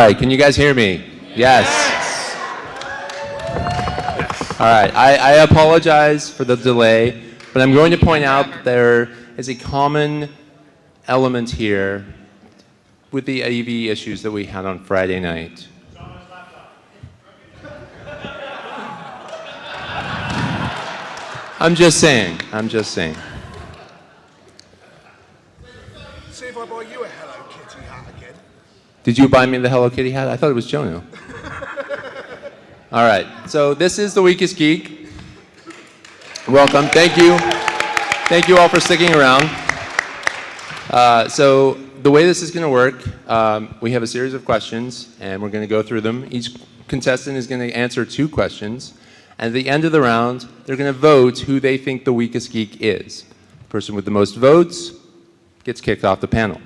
All right, can you guys hear me? Yes. All right, I apologize for the delay, but I'm going to point out there is a common element here with the AV issues that we had on Friday night. I'm just saying. See if I buy you a Hello Kitty hat again. Did you buy me the Hello Kitty hat? I thought it was Jono. All right, so this is The Weakest Geek. Welcome, thank you. Thank you all for sticking around. So the way this is going to work, we have a series of questions, and we're going to go through them. Each contestant is going to answer 2 questions. And at the end of the round, they're going to vote who they think the weakest geek is. The person with the most votes gets kicked off the panel.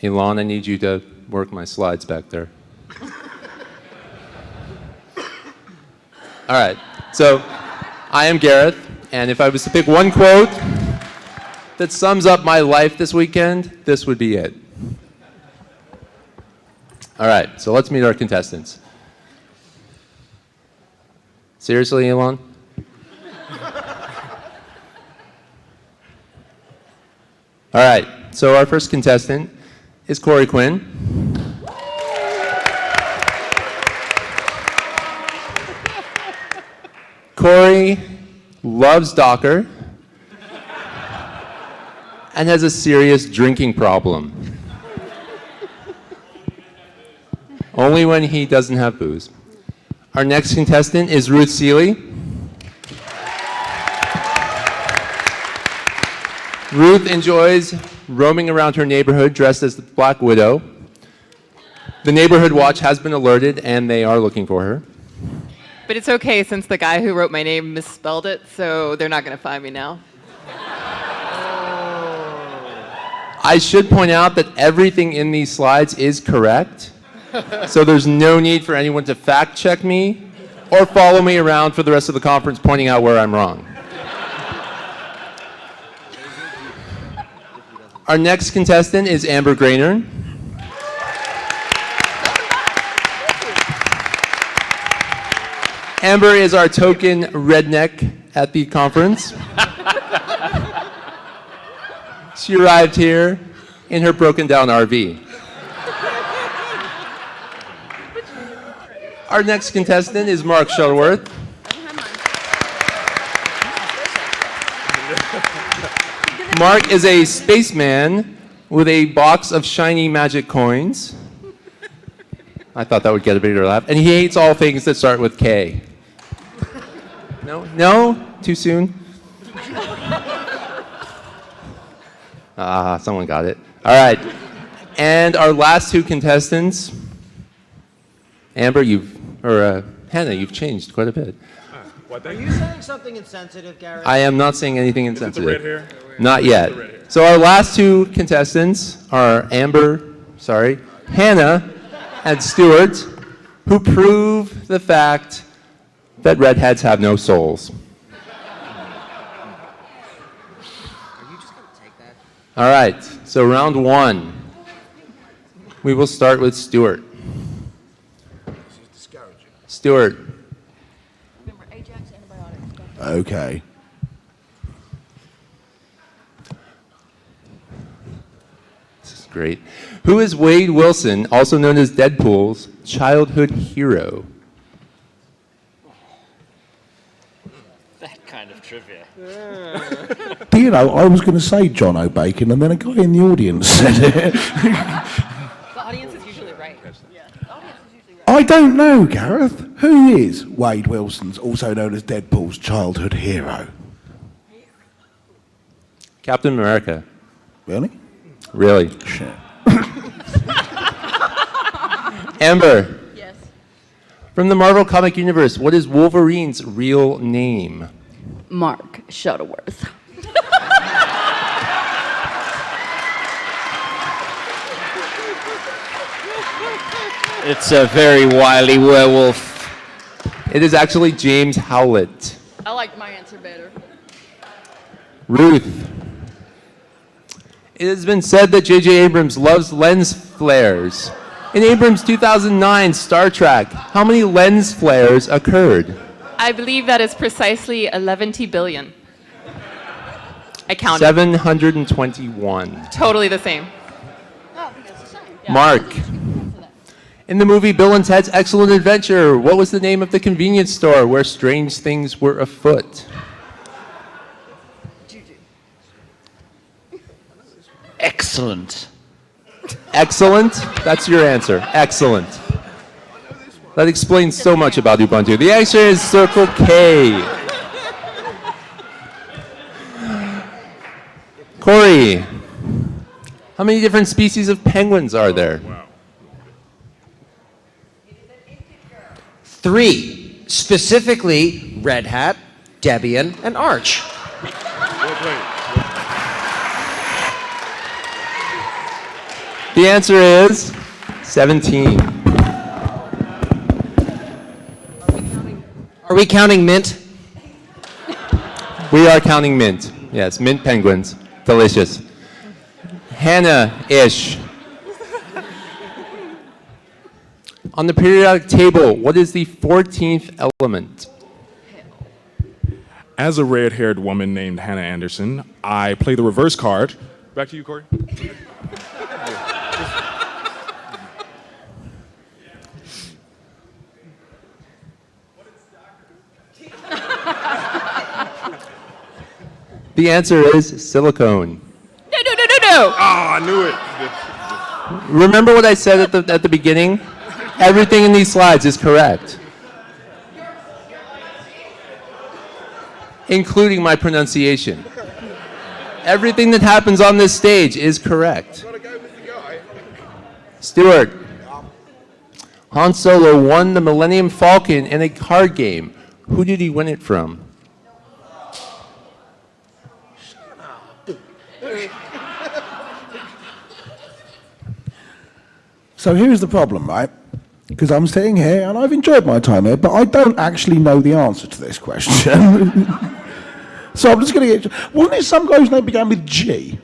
Elon, I need you to work my slides back there. All right, so I am Gareth, and if I was to pick one quote that sums up my life this weekend, this would be it. All right, so let's meet our contestants. Seriously, Elon? All right, so our first contestant is Corey Quinn. Corey loves Docker and has a serious drinking problem. Only when he doesn't have booze. Our next contestant is Ruth Seeley. Ruth enjoys roaming around her neighborhood dressed as the Black Widow. The neighborhood watch has been alerted and they are looking for her. But it's okay since the guy who wrote my name misspelled it, so they're not going to find me now. I should point out that everything in these slides is correct. So there's no need for anyone to fact check me or follow me around for the rest of the conference pointing out where I'm wrong. Our next contestant is Amber Grainer. Amber is our token redneck at the conference. She arrived here in her broken down RV. Our next contestant is Mark Shuttleworth. Mark is a spaceman with a box of shiny magic coins. I thought that would get a bigger laugh. And he hates all things that start with K. No? No? Too soon? Someone got it. All right. And our last 2 contestants, Amber, Hannah, you've changed quite a bit. Are you saying something insensitive, Gareth? I am not saying anything insensitive. Is it the red hair? Not yet. So our last 2 contestants are Hannah and Stuart, who prove the fact that redheads have no souls. Are you just going to take that? All right, so round 1. We will start with Stuart. This is discouraging. Stuart. Remember, Ajax antibiotics. Okay. This is great. Who is Wade Wilson, also known as Deadpool's childhood hero? That kind of trivia. Do you know, I was going to say John O'Bacon, and then a guy in the audience said it. The audience is usually right. Yeah, the audience is usually right. I don't know, Gareth. Who is Wade Wilson's, also known as Deadpool's childhood hero? Captain America. Really? Really? Shit. Amber. Yes. From the Marvel Comic Universe, what is Wolverine's real name? Mark Shuttleworth. It's a very wily werewolf. It is actually James Howlett. I like my answer better. Ruth. It has been said that J.J. Abrams loves lens flares. In Abrams' 2009 Star Trek, how many lens flares occurred? I believe that is precisely 11 billion. I counted. 721. Totally the same. No, I think that's the same. Mark. In the movie Bill and Ted's Excellent Adventure, what was the name of the convenience store where strange things were afoot? Excellent. Excellent? That's your answer. Excellent. That explains so much about Ubuntu. The answer is Circle K. Corey, how many different species of penguins are there? 3. Specifically, Red Hat, Debian, and Arch. The answer is 17. Are we counting Mint? We are counting mint. Yes, mint penguins. Delicious. Hannah-ish. On the periodic table, what is the 14th element? As a red-haired woman named Hannah Anderson, I play the reverse card. Back to you, Corey. The answer is silicone. No, no, no, no, no. Ah, I knew it. Remember what I said at the beginning? Everything in these slides is correct, including my pronunciation. Everything that happens on this stage is correct. Stuart, Han Solo won the Millennium Falcon in a card game. Who did he win it from? So here's the problem, right? Because I'm sitting here and I've enjoyed my time here, but I don't actually know the answer to this question. So I'm just going to get. Wasn't it some guy whose name began with G?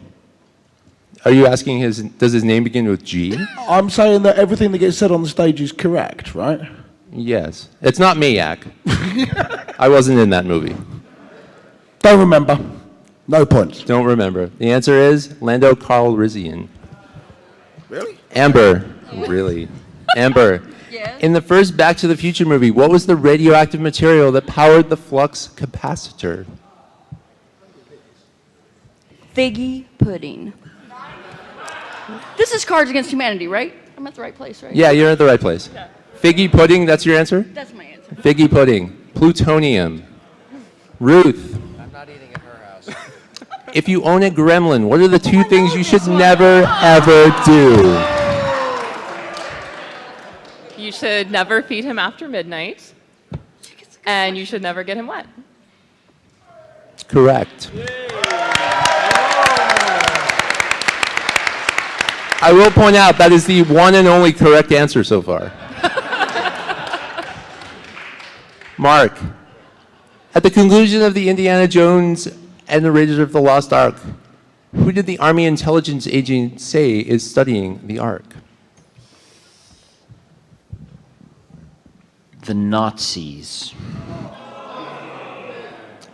Are you asking does his name begin with G? I'm saying that everything that gets said on the stage is correct, right? Yes. It's not me, Yak. I wasn't in that movie. Don't remember. No points. Don't remember. The answer is Lando Calrissian. Really? Amber. Really? Amber. Yes? In the first Back to the Future movie, what was the radioactive material that powered the flux capacitor? Figgy pudding. This is Cards Against Humanity, right? I'm at the right place, right? Yeah, you're at the right place. Figgy pudding, that's your answer? That's my answer. Figgy pudding. Plutonium. Ruth. I'm not eating at her house. If you own a gremlin, what are the two things you should never, ever do? You should never feed him after midnight, and you should never get him wet. Correct. I will point out that is the one and only correct answer so far. Mark, at the conclusion of the Indiana Jones and the Raiders of the Lost Ark, who did the Army intelligence agent say is studying the Ark? The Nazis.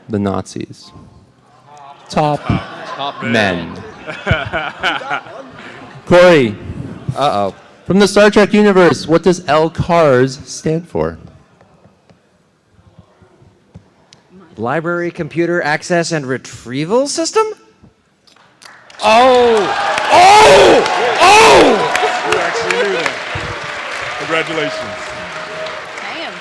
The Nazis. Top men. Corey. Uh-oh. From the Star Trek universe, what does LCARS stand for? Library Computer Access and Retrieval System? You actually knew that. Congratulations. Damn.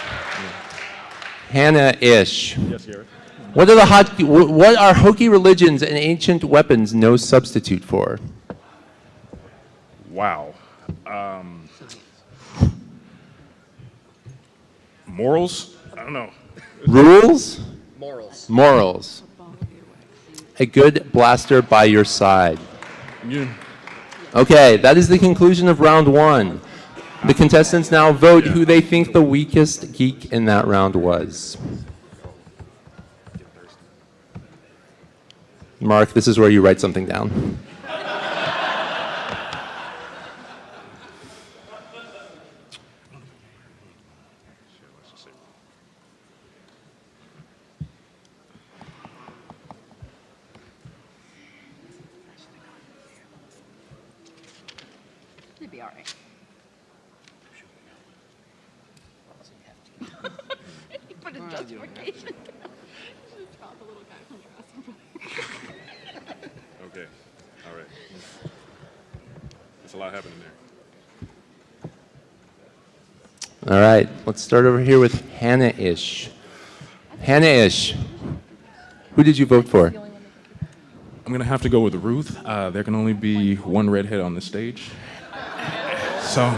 Hannah-ish. Yes, Garrett. What are hokey religions and ancient weapons no substitute for? Wow. Morals? I don't know. Rules? Morals. Morals. A good blaster by your side. Yeah. Okay, that is the conclusion of round one. The contestants now vote who they think the weakest geek in that round was. Mark, this is where you write something down. be all right. Put a justification. Okay. All right. There's a lot happening there. All right, let's start over here with Hannah-ish. Hannah-ish, who did you vote for? I'm going to have to go with Ruth. There can only be one redhead on the stage. So,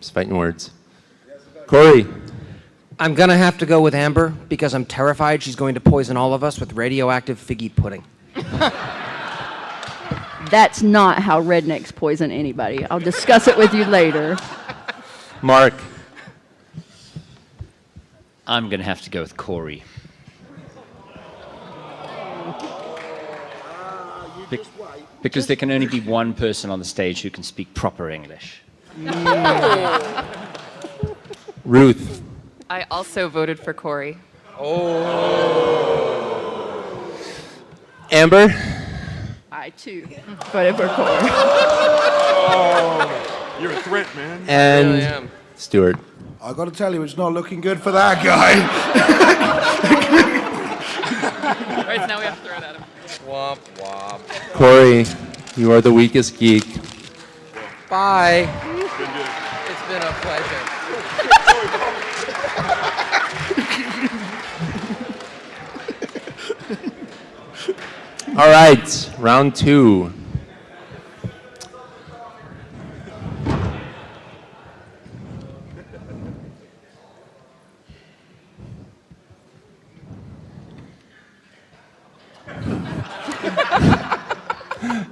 Just fighting words. Corey, I'm gonna have to go with Amber because I'm terrified she's going to poison all of us with radioactive figgy pudding. That's not how rednecks poison anybody. I'll discuss it with you later. Mark, I'm going to have to go with Corey. Because there can only be one person on the stage who can speak proper English. Ruth, I also voted for Corey. Amber, I too voted for Corey. you're a threat, man. and Stuart. I got to tell you, it's not looking good for that guy. All right, so now we have to throw it at him. Womp womp. Corey, you are the weakest geek. Bye. It's been a pleasure. All right, round 2.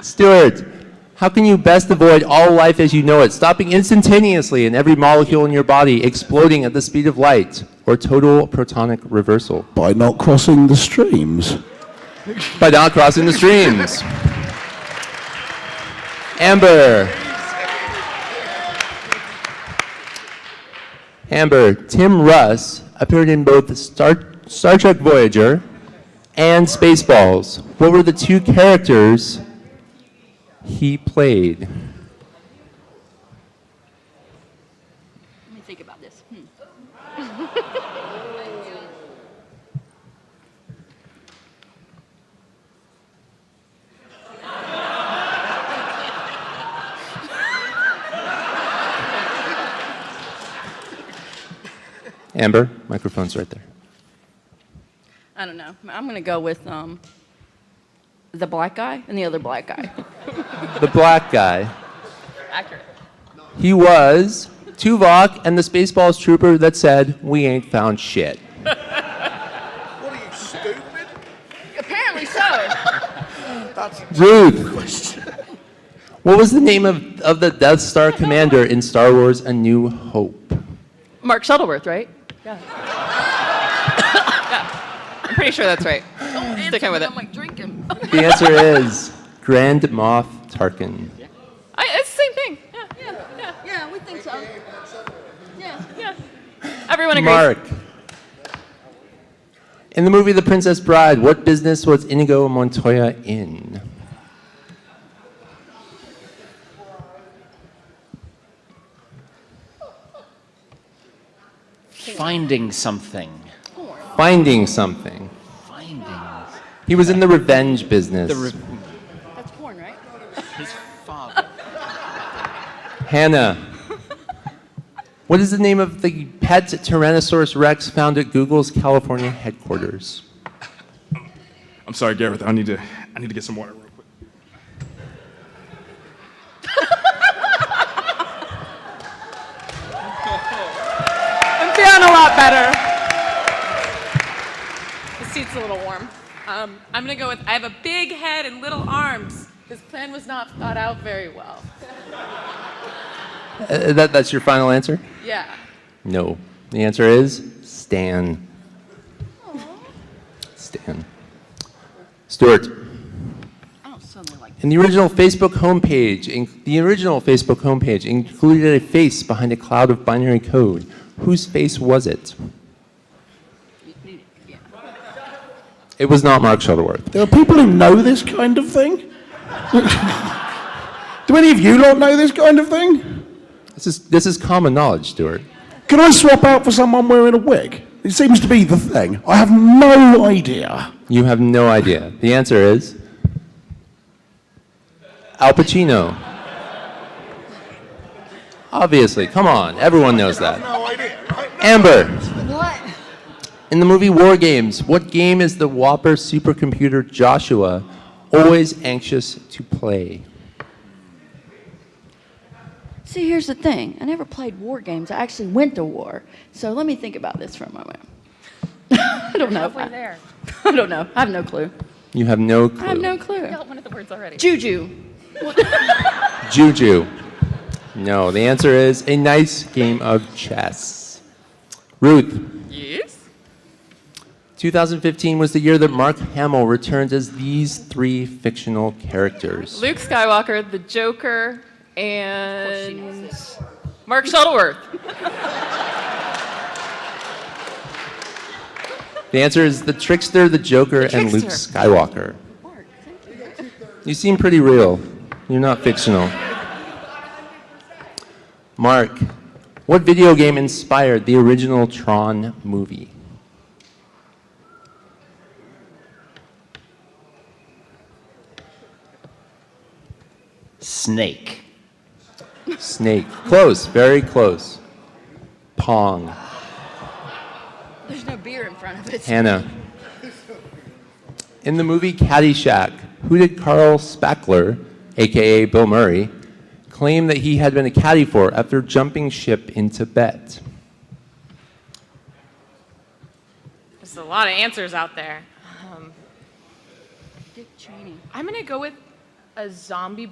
Stuart, how can you best avoid all life as you know it, stopping instantaneously in every molecule in your body, exploding at the speed of light, or total protonic reversal? By not crossing the streams. By not crossing the streams. Amber. Amber, Tim Russ appeared in both Star Trek Voyager and Spaceballs. What were the 2 characters he played? Let me think about this. Amber, microphone's right there. I don't know. I'm going to go with the black guy and the other black guy. The black guy. Accurate. He was Tuvok and the Spaceballs trooper that said, "We ain't found shit." What are you, stupid? Apparently so. Ruth, what was the name of the Death Star commander in Star Wars A New Hope? Mark Shuttleworth, right? Yeah. Yeah. I'm pretty sure that's right. Sticking with it. I'm like drinking. The answer is Grand Moff Tarkin. It's the same thing. Yeah, we think so. Yeah. Everyone agrees. Mark, in the movie The Princess Bride, what business was Inigo Montoya in? Finding something. Finding something. Finding. He was in the revenge business. That's porn, right? His father. Hannah, what is the name of the pet Tyrannosaurus Rex found at Google's California headquarters? I'm sorry, Gareth. I need to get some water real quick. I'm feeling a lot better. The seat's a little warm. I'm gonna go with I have a big head and little arms. This plan was not thought out very well. That's your final answer? Yeah. No. The answer is Stan. Stan. Stuart. I don't suddenly like In the original Facebook homepage, included a face behind a cloud of binary code. Whose face was it? yeah. It was not Mark Shuttleworth. There are people who know this kind of thing. Do any of you lot know this kind of thing? This is common knowledge, Stuart. Can I swap out for someone wearing a wig? It seems to be the thing. I have no idea. You have no idea. The answer is Al Pacino. Obviously, come on, everyone knows that. No idea, right? Amber, What? in the movie War Games, what game is the Whopper supercomputer Joshua always anxious to play? See, here's the thing. I never played war games. I actually went to war. So let me think about this for a moment. I don't know. Halfway there. I don't know. I have no clue. You have no clue. I have no clue. I got one of the words already. Juju. Juju. No, the answer is a nice game of chess. Ruth, Yes. 2015 was the year that Mark Hamill returned as these three fictional characters. Luke Skywalker, the Joker, and Mark Shuttleworth. The answer is the Trickster, the Joker, and Luke Trickster. Skywalker. You seem pretty real. You're not fictional. Mark, what video game inspired the original Tron movie? Snake. Snake. Close, very close. Pong. There's no beer in front of it. Hannah. In the movie Caddyshack, who did Carl Spackler, aka Bill Murray, claim that he had been a caddy for after jumping ship in Tibet? There's a lot of answers out there. Dick Cheney. I'm going to go with a zombie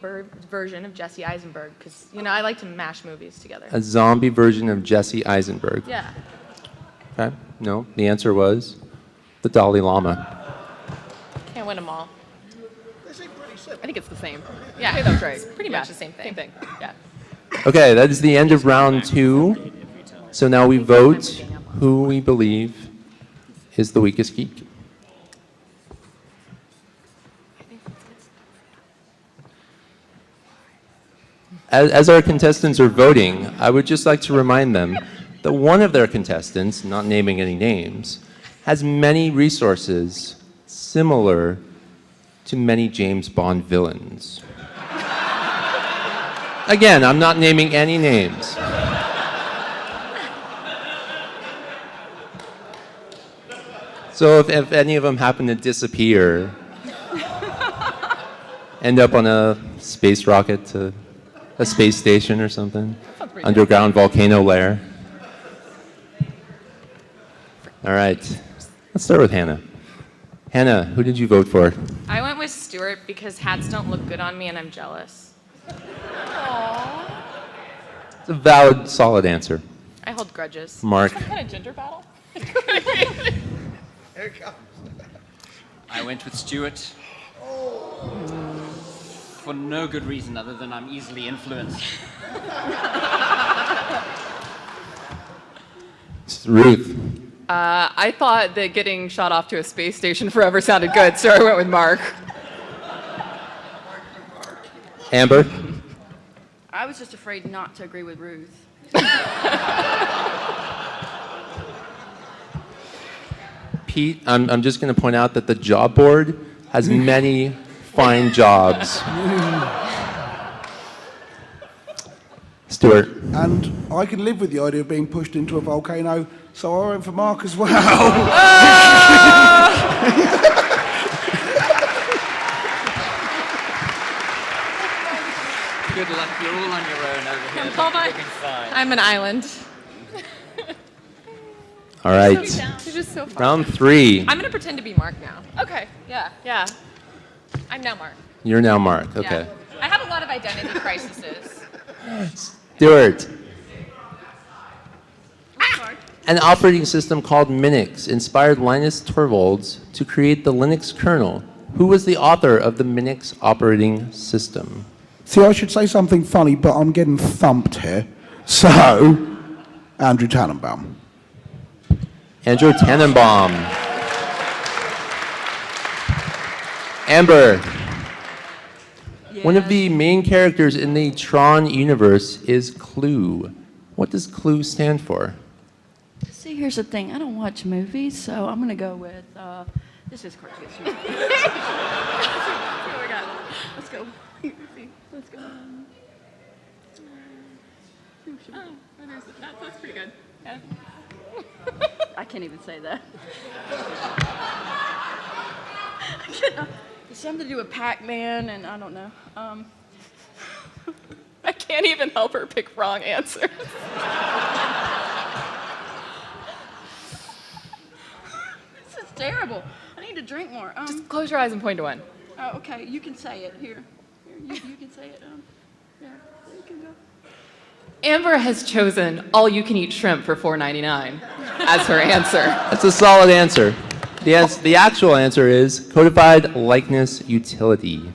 version of Jesse Eisenberg because, I like to mash movies together. A zombie version of Jesse Eisenberg. Yeah. Okay. No, the answer was the Dalai Lama. Can't win them all. They seem pretty simple. I think it's the same. Yeah, that's right. It's pretty much the same thing. Same thing. Yeah. Okay, that is the end of round 2. So now we vote who we believe is the weakest geek. As our contestants are voting, I would just like to remind them that one of their contestants, not naming any names, has many resources similar to many James Bond villains. Again, I'm not naming any names. So if any of them happen to disappear, end up on a space rocket to a space station or something, underground volcano lair. All right, let's start with Hannah. Hannah, who did you vote for? I went with Stuart because hats don't look good on me and I'm jealous. It's a valid, solid answer. I hold grudges. Mark, Some kind of gender battle? Here it comes. I went with Stuart. For no good reason other than I'm easily influenced. Ruth, I thought that getting shot off to a space station forever sounded good, so I went with Mark. Amber, I was just afraid not to agree with Ruth. Pete, I'm just going to point out that the job board has many fine jobs. Stuart, And I can live with the idea of being pushed into a volcano, so I went for Mark as well. Good luck, you're all on your own over here. Hold on. Looking fine. I'm an island. all right. It's just so fun. Round 3. I'm gonna pretend to be Mark now. Okay. Yeah. I'm now Mark. You're now Mark. Okay. Yeah. I have a lot of identity crises. Stuart. An operating system called Minix inspired Linus Torvalds to create the Linux kernel. Who was the author of the Minix operating system? See, I should say something funny, but I'm getting thumped here. So, Andrew Tannenbaum. Andrew Tannenbaum. Amber. One of the main characters in the Tron universe is Clue. What does Clue stand for? See, here's the thing. I don't watch movies, so I'm going to go with, this is cartoons. Here we go. Let's go. Let's go. That's pretty good. Yeah. I can't even say that. It's something to do with Pac-Man, and I don't know. I can't even help her pick wrong answers. This is terrible. I need to drink more. Just close your eyes and point to one. Oh, okay, you can say it. Here, you can say it. Yeah, you can go. Amber has chosen all-you-can-eat shrimp for $4.99 as her answer. That's a solid answer. The actual answer is codified likeness utility.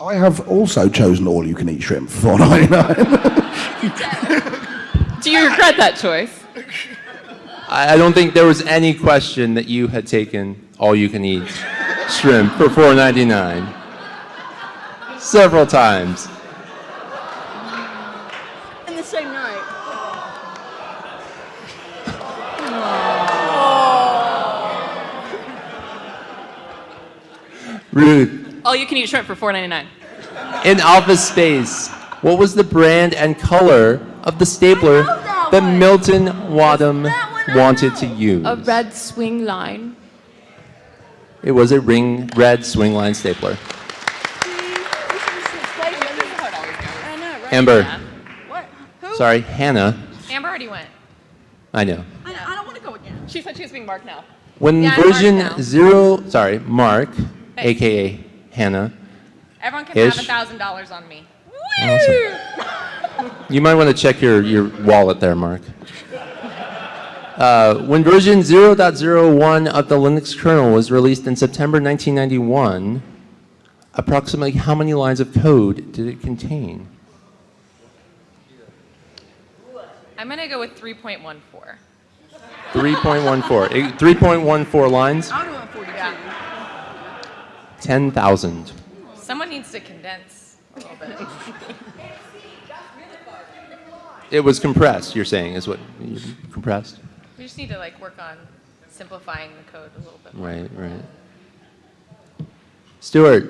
I have also chosen all-you-can-eat shrimp for $4.99. Do you regret that choice? I don't think there was any question that you had taken all-you-can-eat shrimp for $4.99 several times. In the same night. Ruth, All-you-can-eat shrimp for $4.99. in Office Space, what was the brand and color of the stapler I know that that one. Milton Wadham That one I wanted know. to use? A red swing line. It was a red swing line stapler. I know, right? Amber, What? Who? sorry, Hannah. Amber already went. I know. I don't want to go again. She said she was being marked now. When Yeah, I'm version Mark now. Mark, Hey. aka Hannah, Everyone can Ish. have $1,000 on me. Awesome. You might want to check your wallet there, Mark. When version 0.01 of the Linux kernel was released in September 1991, approximately how many lines of code did it contain? I'm going to go with 3.14. 3.14. 3.14 lines? I'll go at 42. 10,000. Someone needs to condense a little bit. It was compressed, you're saying, is what? Compressed? We just need to work on simplifying the code a little bit more. Right. Stuart,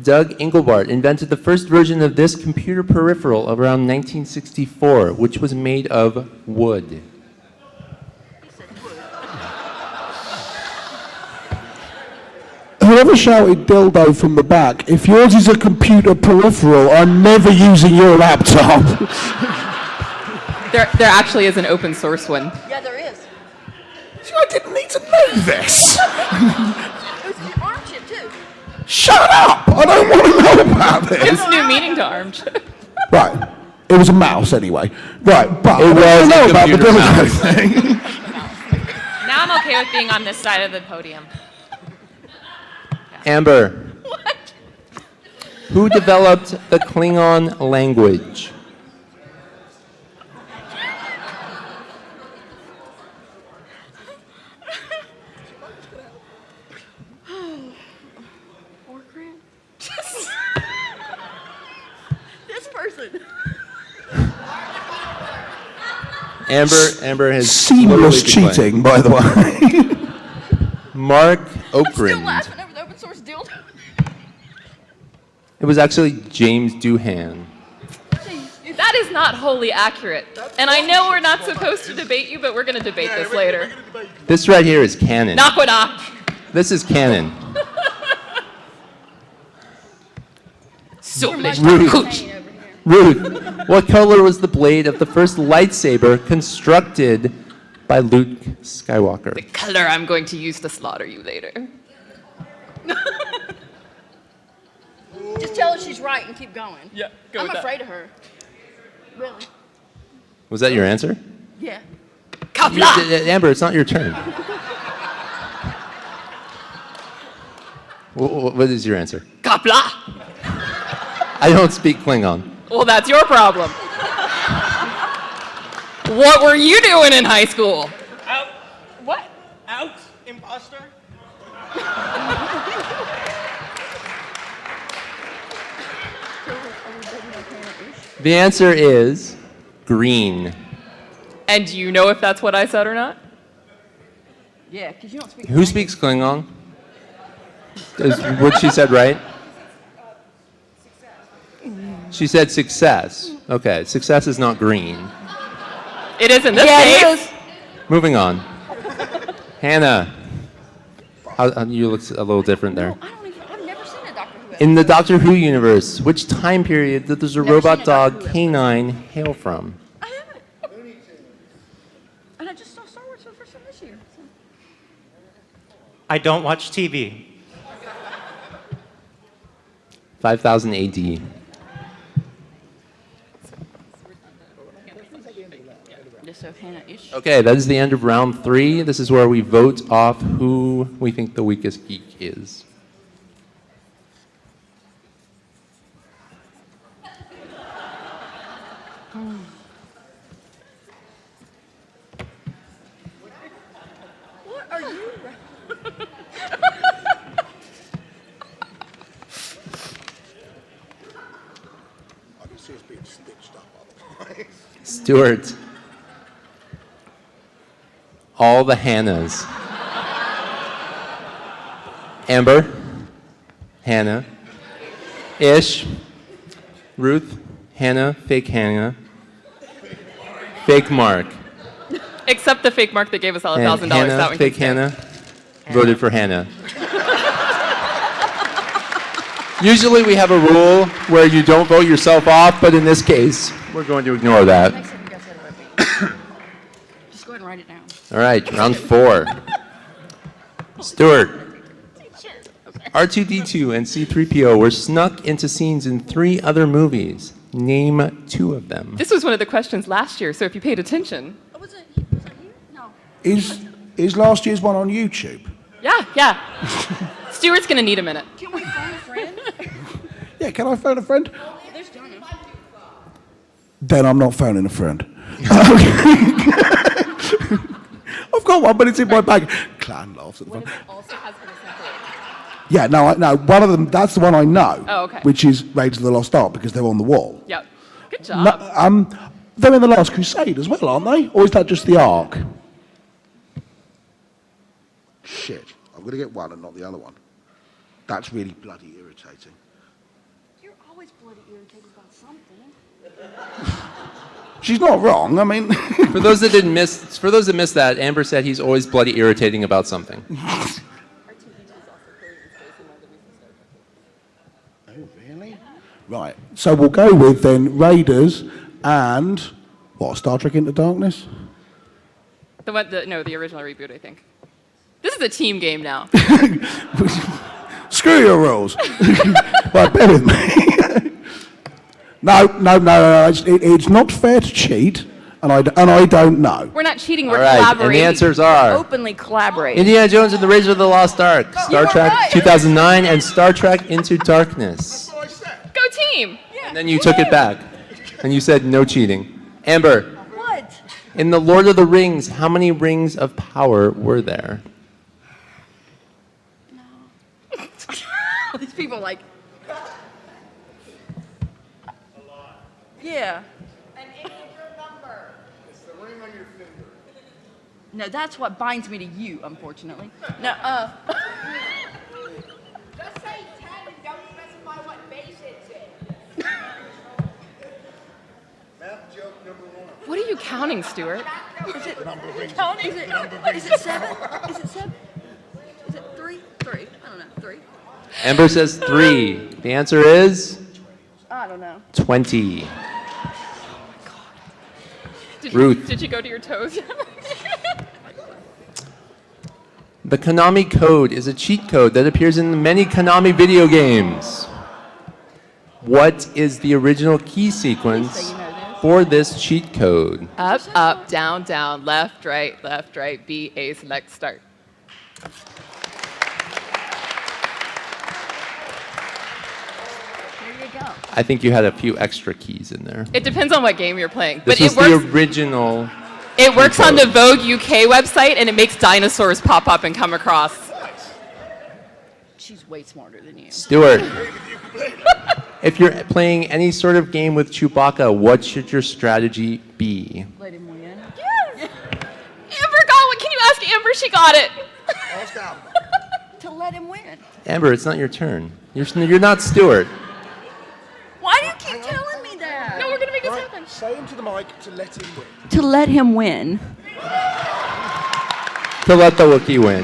Doug Engelbart invented the first version of this computer peripheral around 1964, which was made of wood. Whoever shouted dildo from the back, if yours is a computer peripheral, I'm never using your laptop. There actually is an open source one. Yeah, there is. See, I didn't need to know this. It was an arm chip, too. Shut up! I don't want to know about this. It's new meaning to arm chip. Right. It was a mouse anyway. Right, but It I was don't a know about the computer dildo mouse. thing. Now I'm okay with being on this side of the podium. Amber, who developed the Klingon language? This person. Amber has Seamless literally declined. cheating, by the way. Mark I'm still Okrand. laughing over the open source dildo. It was actually James Doohan. That is not wholly accurate. And I know we're not supposed to debate you, but we're going to debate this later. This right here is canon. Nakwana. This is canon. So Ruth, what color was the blade of the first lightsaber constructed by Luke Skywalker? The color I'm going to use to slaughter you later. Just tell her she's right and keep going. Yeah, go I'm with that. afraid of her. Really? Was that your answer? Yeah. Amber, it's not your turn. What is your answer? Kapla. I don't speak Klingon. Well, that's your problem. What were you doing in high school? Out. What? Out. Imposter. The answer is green. And do you know if that's what I said or not? Yeah, because you don't speak. Who speaks Klingon? Is what she said right? She said success. Okay, success is not green. It is in this Yeah, it case. is. Moving on. Hannah. You look a little different there. I don't even. I've never seen a Doctor Who. In the Doctor Who universe, which time period does the Never robot seen a Doctor dog Who K9 hail from? I haven't. And I just saw Star Wars for the first time this year. So. I don't watch TV. 5000 AD. Just so Hannah-ish. Okay, that is the end of round 3. This is where we vote off who we think the weakest geek is. What are you? I can see us being stitched up otherwise. Stuart. All the Hannahs. Amber. Hannah. Ish. Ruth. Hannah. Fake Hannah. Fake Mark. Except the fake Mark that gave us all And $1,000. Hannah, That one fake can stay. Hannah, voted for Hannah. Usually we have a rule where you don't vote yourself off, but in this case, we're going to ignore that. Next time you guys said it right. Just go ahead and write it down. All right, round 4. Stuart. R2-D2 and C-3PO were snuck into scenes in 3 other movies. Name 2 of them. This was one of the questions last year, so if you paid attention. Oh, was it you? No. Is last year's one on YouTube? Yeah. Stuart's going to need a minute. Can we phone a friend? Yeah, can I phone a friend? There's Jonah. Then I'm not phoning a friend. I've got one, but it's in my bag. Clan laughs at the front. Also has been separated. Yeah, no, one of them, that's the one I know. Oh, okay. Which is Raiders of the Lost Ark, because they're on the wall. Yep. Good No, job. they're in the Last Crusade as well, aren't they? Or is that just the Ark? Shit, I'm going to get one and not the other one. That's really bloody irritating. You're always bloody irritated about something. She's not wrong, I mean... For those that missed that, Amber said he's always bloody irritating about something. Oh, really? Right, so we'll go with then Raiders and, what, Star Trek Into Darkness? The original reboot, I think. This is a team game now. Screw your rules. Right, bear with me. No, it's not fair to cheat, and I don't know. We're not cheating, we're All right, and the collaborating. answers are Openly collaborate. Indiana Jones and the Raiders of the Lost Ark, Star were Trek right. 2009, and Star Trek Into Darkness. What I said. Go team! And then you took it back, and you said no cheating. Amber, What? in the Lord of the Rings, how many rings of power were there? These people like. Yeah. It's the ring on your finger. No, that's what binds me to you, unfortunately. No, Just say 10 and don't specify what base it's in. Math joke number 1. What are you counting, Stuart? is it 7? Is it 7? Is it 3? 3. I don't know. 3. Amber says 3. The answer is I don't know. 20. Did Ruth. Did you go to your toes? The Konami code is a cheat code that appears in many Konami video games. What is the original key sequence for this cheat code? Up, up, down, down, left, right, B, A, select, start. There you go. I think you had a few extra keys in there. It depends on what game you're playing. This But was it works. the original. It works on the Vogue UK website, and it makes dinosaurs pop up and come across. She's way smarter than you. Stuart. If you're playing any sort of game with Chewbacca, what should your strategy be? Let him win. Yes. Amber got one. Can you ask Amber? She got it. Ask Amber. To let him win. Amber, it's not your turn. You're not Stuart. Why do you keep telling me that? No, we're gonna make this Right, happen. say into the mic to let him win. To let him win. To let the Wookiee win.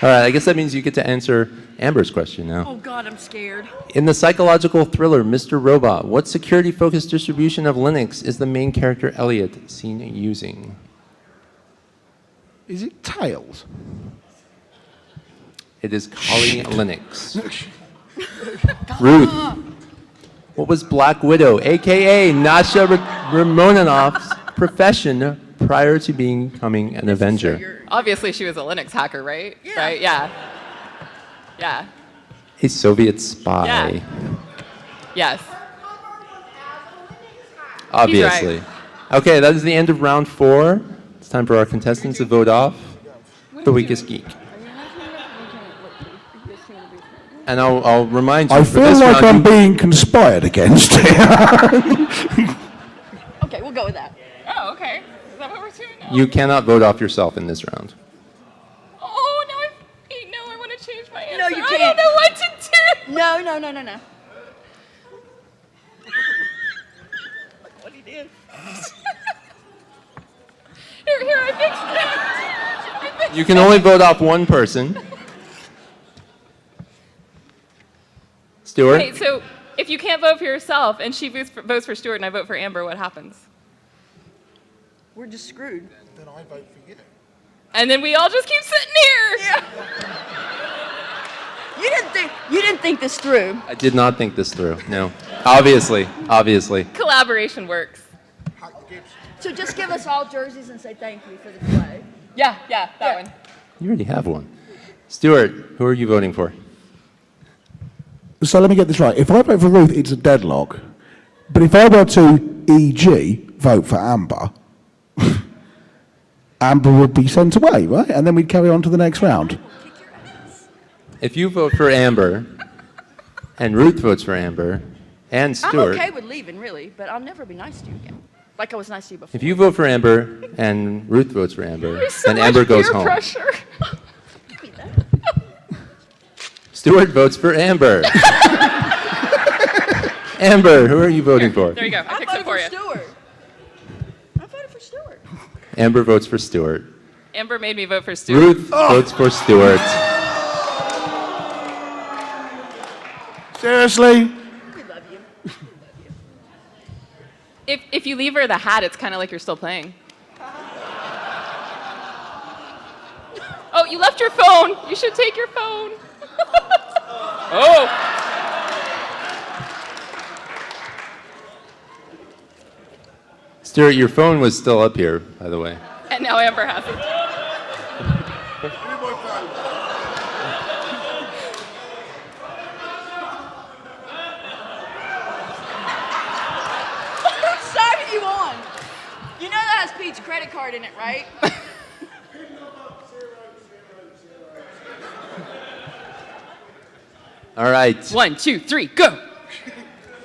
All right, I guess that means you get to answer Amber's question now. Oh God, I'm scared. In the psychological thriller Mr. Robot, what security-focused distribution of Linux is the main character Elliot seen using? Is it Tails? It is Kali Linux. Ruth, what was Black Widow, a.k.a. Nasha Ramononov's profession prior to becoming an Avenger? Obviously, she was a Linux hacker, right? Yeah. Right? Yeah. Yeah. A Soviet spy. Yeah. Yes. Obviously. Okay, that is the end of round 4. It's time for our contestants to vote off the weakest geek. And I'll remind you I for feel this like round, I'm being conspired against here. Okay, we'll go with that. Oh, okay. Is that what we're doing now? you cannot vote off yourself in this round. Oh, now I want to change my answer. No, you I can't. don't know what to do. No. Look what he did. Here, I fixed it. You can only vote off one person. Stuart? Wait, so if you can't vote for yourself and she votes for Stuart and I vote for Amber, what happens? We're just screwed. Then I vote for you. And then we all just keep sitting here. Yeah. You didn't think this through. I did not think this through. No. Obviously. Collaboration works. Hack the Gibbs. So just give us all jerseys and say thank you for the play. Yeah, that one. You already have one. Stuart, who are you voting for? So let me get this right. If I vote for Ruth, it's a deadlock. But if I were to, e.g., vote for Amber, Amber would be sent away, right? And then we'd carry on to the next round. If you vote for Amber, and Ruth votes for Amber, and Stuart. I'm okay with leaving, really, but I'll never be nice to you again. Like I was nice to you before. If you vote for Amber, and Ruth votes for Amber, There's so then much Amber goes peer home. pressure. Stuart votes for Amber. Amber, who are you voting for? There you go. I fixed it for you. Stuart. I voted for Stuart. Amber votes for Stuart. Amber made me vote for Stuart. Ruth votes for Stuart. Seriously? We love you. If you leave her the hat, it's kind of like you're still playing. Oh, you left your phone. You should take your phone. Oh. Stuart, your phone was still up here, by the way. And now Amber has it. Give me my phone. Whose side are you on? You know that has Pete's credit card in it, right? All right. 1, 2, 3, go.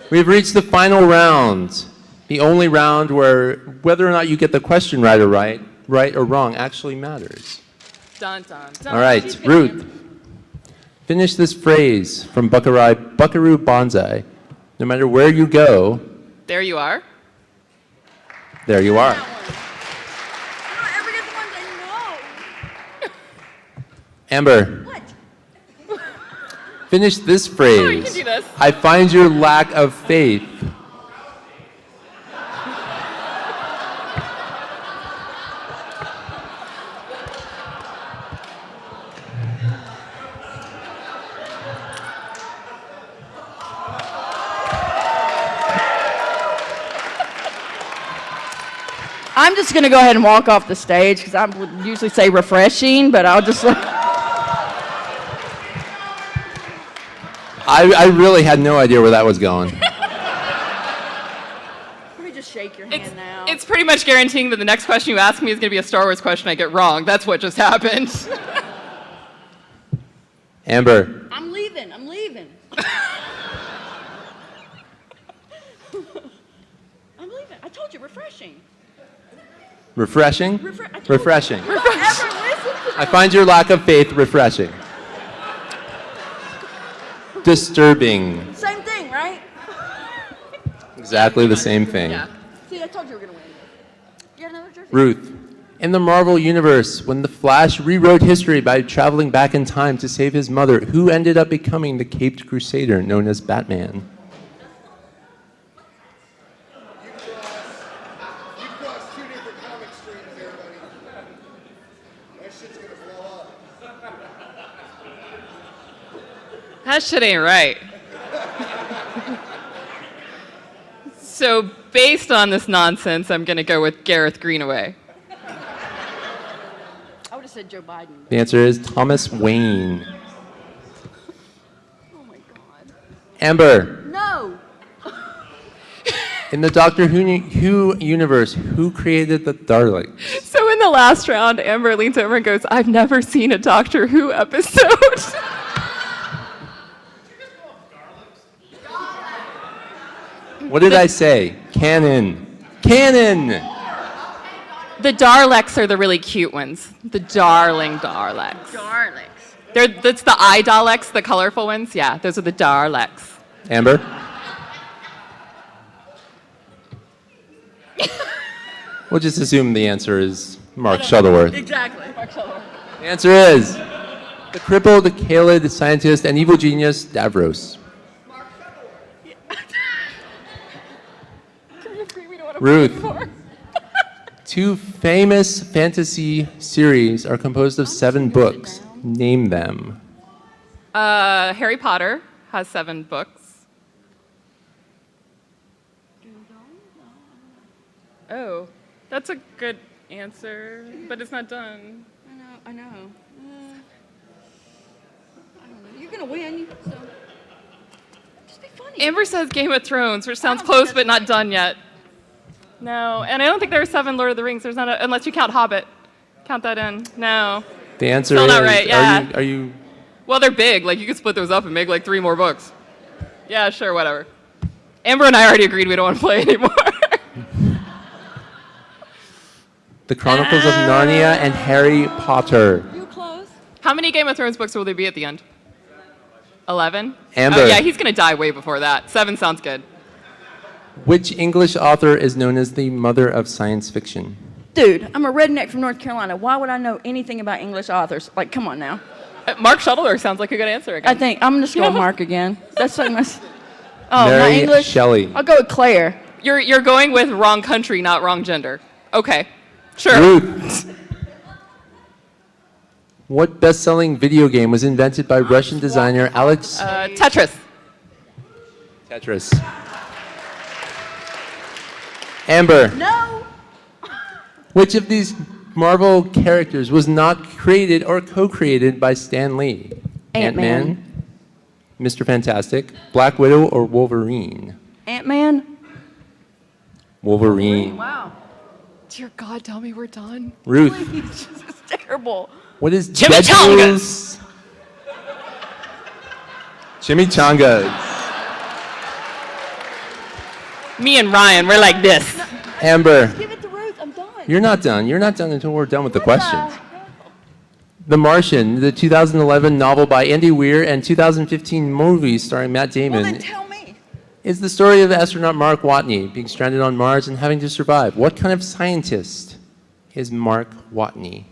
We've reached the final round. The only round where whether or not you get the question right or wrong actually matters. Dun, dun, dun. All right, She's gonna Ruth. Finish this phrase from Buckaroo Banzai. No matter where you go, There you are. there you are. I don't ever get the ones I know. Amber, What? finish this Oh, you phrase. can do this. I find your lack of faith. I'm just going to go ahead and walk off the stage because I would usually say refreshing, but I'll just. I really had no idea where that was going. Let me just shake your hand now. It's pretty much guaranteeing that the next question you ask me is going to be a Star Wars question I get wrong. That's what just happened. Amber, I'm leaving. leaving. I'm leaving. I'm leaving. I told you, refreshing. Refreshing? I told Refreshing. You. Ever listen to I find your lack of faith refreshing. Disturbing. Same thing, right? Exactly the same thing. Yeah. See, I told you we were going to win. You got another jersey? Ruth. In the Marvel Universe, when the Flash rewrote history by traveling back in time to save his mother, who ended up becoming the Caped Crusader known as Batman? You crossed two different comic streams there, buddy. That shit's gonna blow up. That shit ain't right. So, based on this nonsense, I'm going to go with Gareth Greenaway. I would have said Joe Biden. The answer is Thomas Wayne. Oh my God. Amber. No. In the Doctor Who universe, who created the Daleks? So, in the last round, Amber leans over and goes, I've never seen a Doctor Who episode. What did I say? Canon. Canon! The Daleks are the really cute ones. The darling Daleks. Darlings. That's the eye Daleks, the colorful ones. Yeah, those are the Daleks. Amber? We'll just assume the answer is Mark Shuttleworth. Exactly. Mark Shuttleworth. The answer is the crippled, Khaled scientist and evil genius Davros. Ruth. Two famous fantasy series are composed of 7 books. Name them. Harry Potter has 7 books. Oh, that's a good answer, but it's not done. I know. I don't know. You're going to win, so just be funny. Amber says Game of Thrones, which sounds close but not done yet. No, and I don't think there are 7 Lord of the Rings. There's not, unless you count Hobbit. Count that in. No. The answer Still is. not right, yeah. Are you? Well, they're big. Like, you could split those up and make, like, 3 more books. Yeah, sure, whatever. Amber and I already agreed we don't want to play anymore. The Chronicles of Narnia and Harry Potter. You close. How many Game of Thrones books will there be at the end? 11? Amber. Oh, yeah, he's going to die way before that. 7 sounds good. Which English author is known as the mother of science fiction? Dude, I'm a redneck from North Carolina. Why would I know anything about English authors? Like, come on now. Mark Shuttleworth sounds like a good answer again. I think I'm just going Mark again. That's like my. Oh, Mary my English. Shelley. I'll go with Claire. You're going with wrong country, not wrong gender. Okay, sure. Ruth. What best-selling video game was invented by Russian designer Alex Tetris. Tetris? Amber. No. Which of these Marvel characters was not created or co-created by Stan Lee? Ant-Man. Mr. Fantastic, Black Widow, or Wolverine? Ant-Man. Wolverine. Wow. Dear God, tell me we're done. Ruth. Please, this is terrible. What is Chimichangas. Deadpool's? Chimichangas. Me and Ryan, we're like this. Amber. Give it to Ruth. I'm done. You're not done. You're not done until we're done with the questions. The Martian, the 2011 novel by Andy Weir and 2015 movie starring Matt Damon, Well, then tell me. is the story of astronaut Mark Watney being stranded on Mars and having to survive. What kind of scientist is Mark Watney?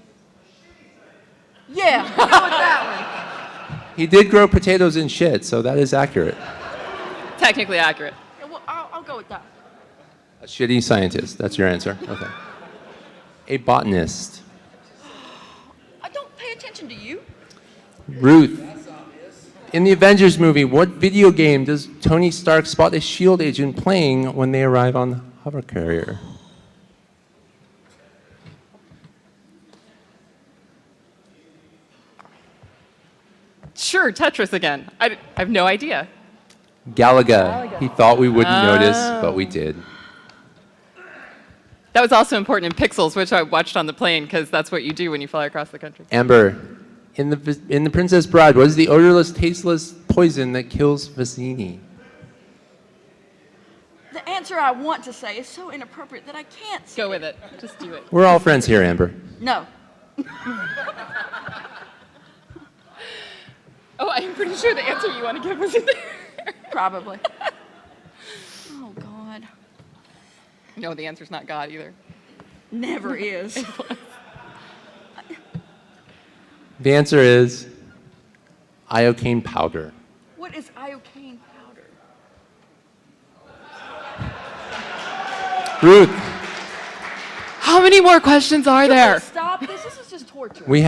Yeah, go with that He did grow potatoes and shit, so that is accurate. Technically accurate. one. Yeah, well, I'll go with that. A shitty scientist. That's your answer. Okay. A botanist. I don't pay attention to you. Ruth. In the Avengers movie, what video game does Tony Stark spot a S.H.I.E.L.D. agent playing when they arrive on hover carrier? Sure, Tetris again. I have no idea. Galaga. He thought we wouldn't notice, but we did. That was also important in Pixels, which I watched on the plane because that's what you do when you fly across the country. Amber, In the Princess Bride, what is the odorless, tasteless poison that kills Vicini? The answer I want to say is so inappropriate that I can't say. Go with it. Just do it. We're all friends here, Amber. No. Oh, I'm pretty sure the answer you want to give was in there. Probably. Oh, God. No, the answer's not God either. Never is. The answer is iocane powder. What is iocane powder? Ruth, How many more questions are there? Stop this. This is just torture. we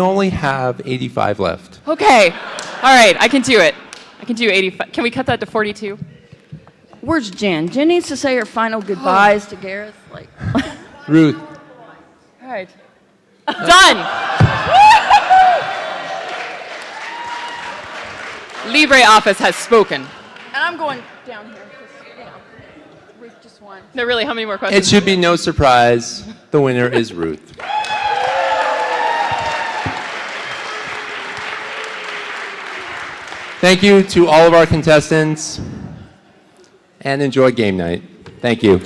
only have 85 left. Okay. All right, I can do it. I can do 85. Can we cut that to 42? Where's Jen? Jen needs to say her final goodbyes to Gareth. Like, Ruth, All right. Done. LibreOffice has spoken. and I'm going down here because, Ruth just won. No, really, how many more it questions? should be no surprise. The winner is Ruth. Thank you to all of our contestants, and enjoy game night. Thank you.